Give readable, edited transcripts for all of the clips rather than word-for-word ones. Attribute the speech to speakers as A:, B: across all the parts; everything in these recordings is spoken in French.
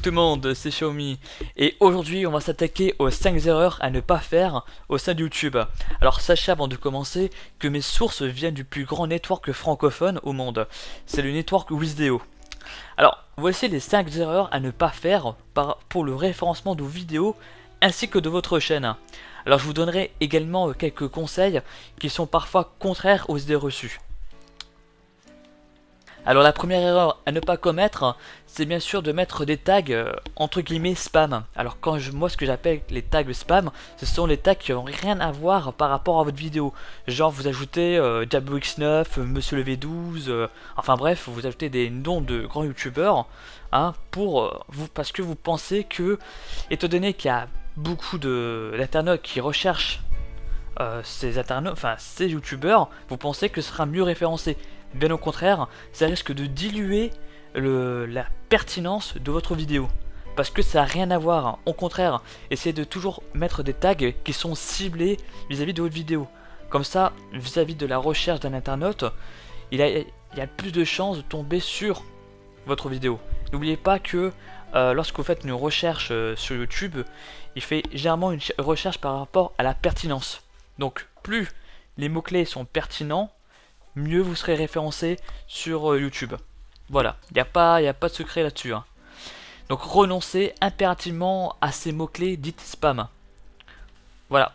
A: tout le monde, c'est Xiaomi et aujourd'hui on va s'attaquer aux 5 erreurs à ne pas faire au sein de YouTube. Alors sachez avant de commencer que mes sources viennent du plus grand network francophone au monde, c'est le network Wisdeo. Alors voici les 5 erreurs à ne pas faire pour le référencement de vos vidéos ainsi que de votre chaîne. Alors je vous donnerai également quelques conseils qui sont parfois contraires aux idées reçues. Alors la première erreur à ne pas commettre, c'est bien sûr de mettre des tags entre guillemets spam. Alors moi ce que j'appelle les tags spam, ce sont les tags qui n'ont rien à voir par rapport à votre vidéo. Genre vous ajoutez DiabloX9, Monsieur le V12, enfin bref, vous ajoutez des noms de grands youtubeurs parce que vous pensez que, étant donné qu'il y a beaucoup d'internautes qui recherchent ces youtubeurs, vous pensez que ce sera mieux référencé. Bien au contraire, ça risque de diluer la pertinence de votre vidéo. Parce que ça n'a rien à voir. Hein. Au contraire, essayez de toujours mettre des tags qui sont ciblés vis-à-vis de votre vidéo. Comme ça, vis-à-vis de la recherche d'un internaute, il y a plus de chances de tomber sur votre vidéo. N'oubliez pas que lorsque vous faites une recherche sur YouTube, il fait généralement une recherche par rapport à la pertinence. Donc plus les mots-clés sont pertinents, mieux vous serez référencé sur YouTube. Voilà, il n'y a pas de secret là-dessus. Hein. Donc renoncez impérativement à ces mots-clés dites spam. Voilà.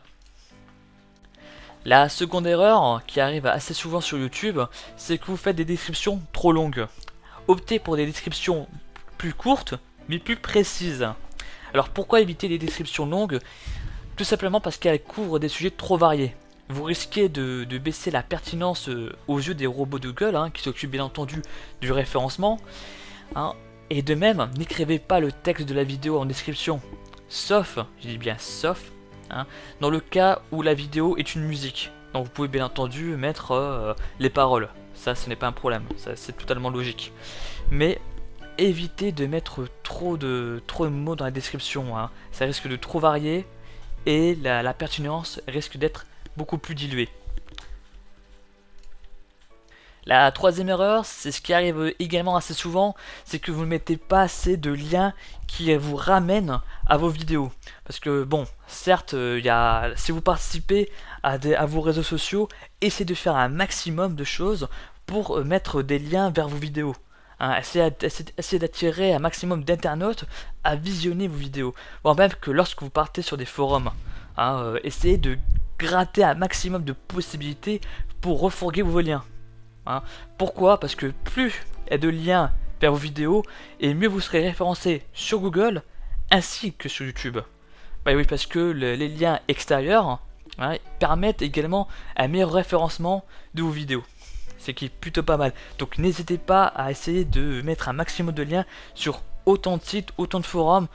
A: La seconde erreur qui arrive assez souvent sur YouTube, c'est que vous faites des descriptions trop longues. Optez pour des descriptions plus courtes, mais plus précises. Alors pourquoi éviter les descriptions longues? Tout simplement parce qu'elles couvrent des sujets trop variés. Vous risquez de baisser la pertinence aux yeux des robots de Google, hein, qui s'occupent bien entendu du référencement. Hein. Et de même, n'écrivez pas le texte de la vidéo en description, sauf, je dis bien sauf, hein, dans le cas où la vidéo est une musique. Donc vous pouvez bien entendu mettre les paroles, ça ce n'est pas un problème, ça c'est totalement logique. Mais évitez de mettre trop de mots dans la description, hein. Ça risque de trop varier et la pertinence risque d'être beaucoup plus dilué. La troisième erreur, c'est ce qui arrive également assez souvent, c'est que vous ne mettez pas assez de liens qui vous ramènent à vos vidéos. Parce que bon, certes, si vous participez à vos réseaux sociaux, essayez de faire un maximum de choses pour mettre des liens vers vos vidéos. Hein, essayez d'attirer un maximum d'internautes à visionner vos vidéos. Voire même que lorsque vous partez sur des forums, hein, essayez de gratter un maximum de possibilités pour refourguer vos liens. Hein. Pourquoi? Parce que plus il y a de liens vers vos vidéos, et mieux vous serez référencé sur Google ainsi que sur YouTube. Bah oui, parce que les liens extérieurs, hein, permettent également un meilleur référencement de vos vidéos. C'est qui est plutôt pas mal. Donc n'hésitez pas à essayer de mettre un maximum de liens sur autant de sites, autant de forums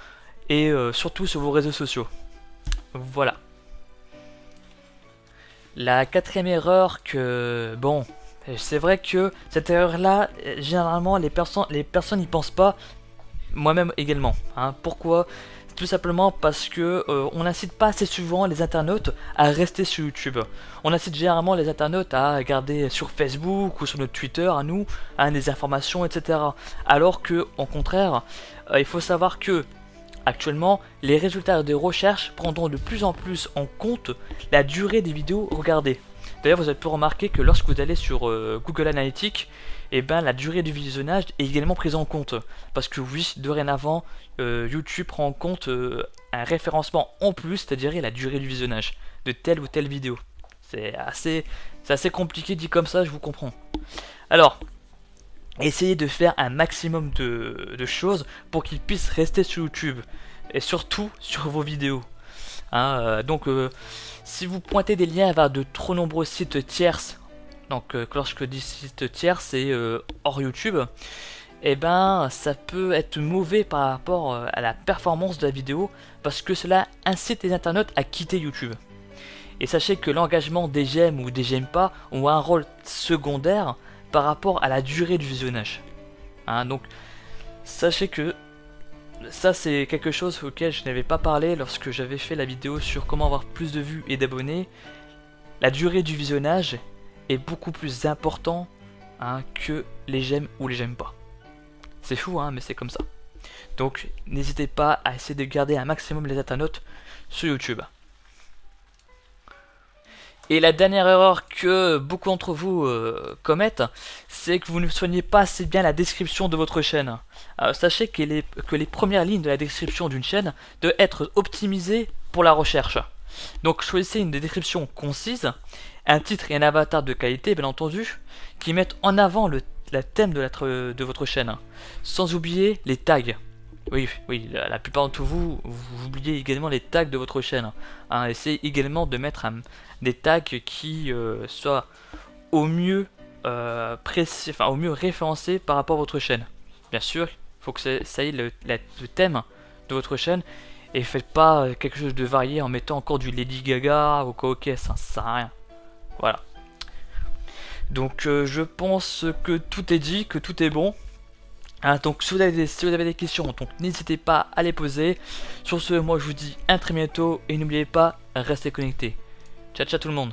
A: et surtout sur vos réseaux sociaux. Voilà. La quatrième erreur bon, c'est vrai que cette erreur là, généralement les personnes n'y pensent pas, moi-même également. Hein. Pourquoi? Tout simplement parce que on n'incite pas assez souvent les internautes à rester sur YouTube. On incite généralement les internautes à regarder sur Facebook ou sur notre Twitter à nous, hein, des informations, etc. Alors que, au contraire, il faut savoir que actuellement, les résultats des recherches prendront de plus en plus en compte la durée des vidéos regardées. D'ailleurs, vous avez pu remarquer que lorsque vous allez sur Google Analytics, eh ben, la durée du visionnage est également prise en compte. Parce que oui, dorénavant, YouTube prend en compte un référencement en plus, c'est-à-dire la durée du visionnage de telle ou telle vidéo. C'est assez compliqué dit comme ça, je vous comprends. Alors, essayez de faire un maximum de choses pour qu'ils puissent rester sur YouTube. Et surtout sur vos vidéos. Hein, si vous pointez des liens vers de trop nombreux sites tierces, donc lorsque je dis site tiers, c'est hors YouTube, et ben ça peut être mauvais par rapport à la performance de la vidéo, parce que cela incite les internautes à quitter YouTube. Et sachez que l'engagement des j'aime ou des j'aime pas ont un rôle secondaire par rapport à la durée du visionnage. Hein, donc sachez que ça c'est quelque chose auquel je n'avais pas parlé lorsque j'avais fait la vidéo sur comment avoir plus de vues et d'abonnés. La durée du visionnage est beaucoup plus important, hein, que les j'aime ou les j'aime pas. C'est fou, hein, mais c'est comme ça. Donc n'hésitez pas à essayer de garder un maximum les internautes sur YouTube. Et la dernière erreur que beaucoup d'entre vous commettent, c'est que vous ne soignez pas assez bien la description de votre chaîne. Sachez que les premières lignes de la description d'une chaîne doivent être optimisées pour la recherche. Donc choisissez une description concise, un titre et un avatar de qualité bien entendu, qui mettent en avant le thème de votre chaîne, sans oublier les tags. Oui, la plupart d'entre vous, vous oubliez également les tags de votre chaîne. Essayez également de mettre des tags qui soient au mieux précis, enfin au mieux référencés par rapport à votre chaîne. Bien sûr, il faut que ça ait le thème de votre chaîne. Et faites pas quelque chose de varié en mettant encore du Lady Gaga ou quoi, ok, ça sert à rien. Voilà. Donc je pense que tout est dit, que tout est bon. Donc si vous avez des questions, donc n'hésitez pas à les poser. Sur ce, moi je vous dis à très bientôt et n'oubliez pas, restez connectés. Ciao ciao tout le monde.